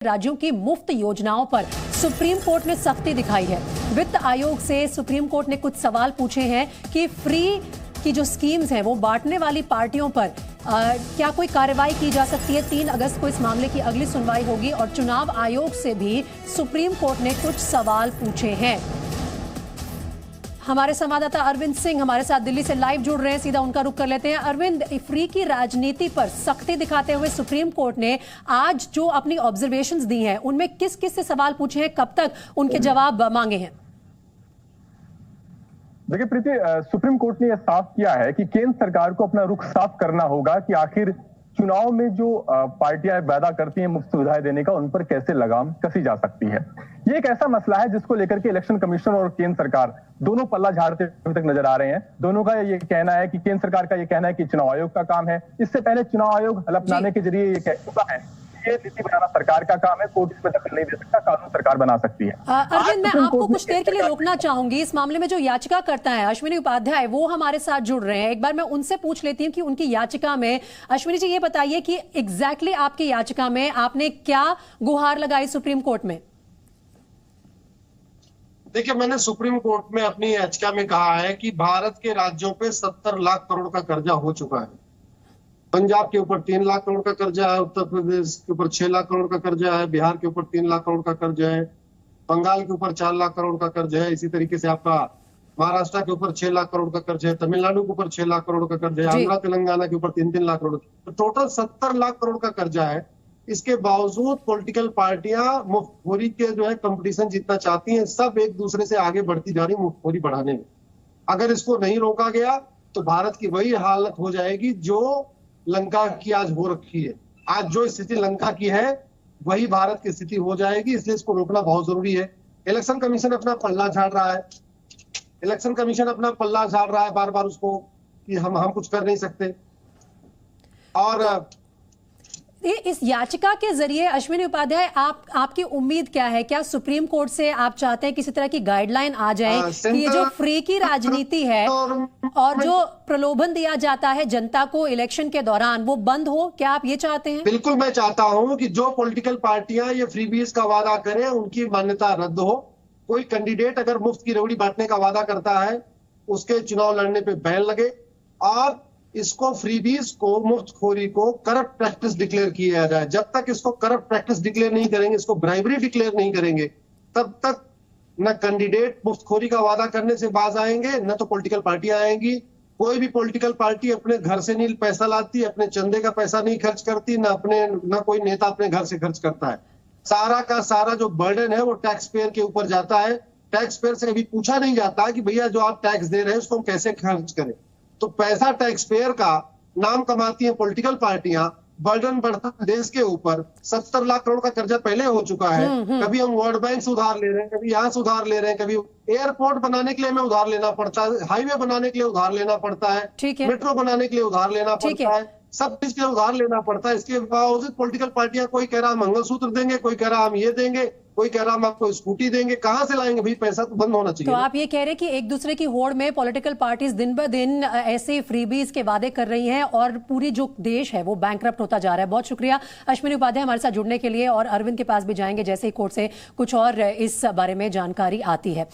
राज्यों की मुफ्त योजनाओं पर सुप्रीम कोर्ट ने सख्ती दिखाई है। वित्त आयोग से सुप्रीम कोर्ट ने कुछ सवाल पूछे हैं कि फ्री की जो स्कीम्स हैं वो बांटने वाली पार्टियों पर क्या कोई कार्रवाई की जा सकती है। 3 अगस्त को इस मामले की अगली सुनवाई होगी और चुनाव आयोग से भी सुप्रीम कोर्ट ने कुछ सवाल पूछे हैं। हमारे संवाददाता अरविंद सिंह हमारे साथ दिल्ली से लाइव जुड़ रहे हैं, सीधा उनका रुख कर लेते हैं। अरविंद, फ्री की राजनीति पर सख्ती दिखाते हुए सुप्रीम कोर्ट ने आज जो अपनी ऑब्जर्वेशंस दी हैं उनमें किस किस से सवाल पूछे हैं, कब तक उनके जवाब मांगे हैं? देखिए प्रीति, सुप्रीम कोर्ट ने यह साफ किया है कि केंद्र सरकार को अपना रुख साफ करना होगा कि आखिर चुनाव में जो पार्टियां वादा करती हैं मुफ्त सुविधाएं देने का, उन पर कैसे लगाम कसी जा सकती है। ये एक ऐसा मसला है जिसको लेकर के इलेक्शन कमीशन और केंद्र सरकार दोनों पल्ला झाड़ते अभी तक नजर आ रहे हैं। दोनों का ये कहना है कि केंद्र सरकार का ये कहना है कि चुनाव आयोग का काम है। इससे पहले चुनाव आयोग हलफनामे के जरिए ये कह चुका है ये नीति बनाना सरकार का काम है, कोर्ट इसमें दखल नहीं दे सकता, कानून सरकार बना सकती है। अरविंद, मैं आपको कुछ देर के लिए रोकना चाहूंगी। इस मामले में जो याचिका करता है अश्विनी उपाध्याय, वो हमारे साथ जुड़ रहे हैं। एक बार मैं उनसे पूछ लेती हूँ कि उनकी याचिका में, अश्विनी जी ये बताइए कि एग्जैक्टली आपकी याचिका में आपने क्या गुहार लगाई सुप्रीम कोर्ट में? देखिए, मैंने सुप्रीम कोर्ट में अपनी याचिका में कहा है कि भारत के राज्यों पे 70 लाख करोड़ का कर्जा हो चुका है। पंजाब के ऊपर 3 लाख करोड़ का कर्जा है, उत्तर प्रदेश के ऊपर 6 लाख करोड़ का कर्जा है, बिहार के ऊपर 3 लाख करोड़ का कर्जा है, बंगाल के ऊपर 4 लाख करोड़ का कर्जा है, इसी तरीके से आपका महाराष्ट्र के ऊपर 6 लाख करोड़ का कर्जा है, तमिलनाडु के ऊपर 6 लाख करोड़ का कर्जा है, आंध्र तेलंगाना के ऊपर 3-3 लाख करोड़, तो टोटल 70 लाख करोड़ का कर्जा है। इसके बावजूद पॉलिटिकल पार्टियां मुफ्तखोरी के जो है कंपटीशन जीतना चाहती हैं, सब एक दूसरे से आगे बढ़ती जा रही मुफ्तखोरी बढ़ाने में। अगर इसको नहीं रोका गया तो भारत की वही हालत हो जाएगी जो लंका की आज हो रखी है। आज जो स्थिति लंका की है वही भारत की स्थिति हो जाएगी, इसलिए इसको रोकना बहुत जरूरी है। इलेक्शन कमीशन अपना पल्ला झाड़ रहा है, इलेक्शन कमीशन अपना पल्ला झाड़ रहा है बार बार उसको कि हम कुछ कर नहीं सकते। और इस याचिका के जरिए अश्विनी उपाध्याय, आपकी उम्मीद क्या है? क्या सुप्रीम कोर्ट से आप चाहते हैं किसी तरह की गाइडलाइन आ जाए कि ये जो फ्री की राजनीति है और जो प्रलोभन दिया जाता है जनता को इलेक्शन के दौरान वो बंद हो? क्या आप ये चाहते हैं? बिल्कुल, मैं चाहता हूं कि जो पॉलिटिकल पार्टियां ये फ्रीबीज का वादा करें उनकी मान्यता रद्द हो। कोई कैंडिडेट अगर मुफ्त की रेवड़ी बांटने का वादा करता है उसके चुनाव लड़ने पे बैन लगे और इसको फ्रीबीज को, मुफ्तखोरी को करप्ट प्रैक्टिस डिक्लेयर किया जाए। जब तक इसको करप्ट प्रैक्टिस डिक्लेयर नहीं करेंगे, इसको ब्राइबरी डिक्लेयर नहीं करेंगे, तब तक न कैंडिडेट मुफ्तखोरी का वादा करने से बाज आएंगे, न तो पॉलिटिकल पार्टियां आएंगी। कोई भी पॉलिटिकल पार्टी अपने घर से नहीं पैसा लाती, अपने चंदे का पैसा नहीं खर्च करती, न कोई नेता अपने घर से खर्च करता है। सारा का सारा जो बर्डन है वो टैक्स पेयर के ऊपर जाता है। टैक्स पेयर से कभी पूछा नहीं जाता कि भैया जो आप टैक्स दे रहे हैं उसको हम कैसे खर्च करें। तो पैसा टैक्स पेयर का, नाम कमाती हैं पॉलिटिकल पार्टियां, बर्डन बढ़ता है देश के ऊपर। 70 लाख करोड़ का कर्जा पहले हो चुका है। कभी हम वर्ल्ड बैंक से उधार ले रहे हैं, कभी यहाँ से उधार ले रहे हैं, कभी एयरपोर्ट बनाने के लिए हमें उधार लेना पड़ता है, हाईवे बनाने के लिए उधार लेना पड़ता है, मेट्रो बनाने के लिए उधार लेना पड़ता है, सब चीज के लिए उधार लेना पड़ता है। इसके बावजूद पॉलिटिकल पार्टियां, कोई कह रहा मंगलसूत्र देंगे, कोई कह रहा हम ये देंगे, कोई कह रहा हम आपको स्कूटी देंगे। कहां से लाएंगे भाई? पैसा तो बंद होना चाहिए। तो आप ये कह रहे हैं कि एक दूसरे की होड़ में पॉलिटिकल पार्टीज दिन ब दिन ऐसे फ्रीबीज के वादे कर रही हैं और पूरी जो देश है वो बैंकरप्ट होता जा रहा है। बहुत शुक्रिया अश्विनी उपाध्याय हमारे साथ जुड़ने के लिए, और अरविंद के पास भी जाएंगे जैसे ही कोर्ट से कुछ और इस बारे में जानकारी आती है।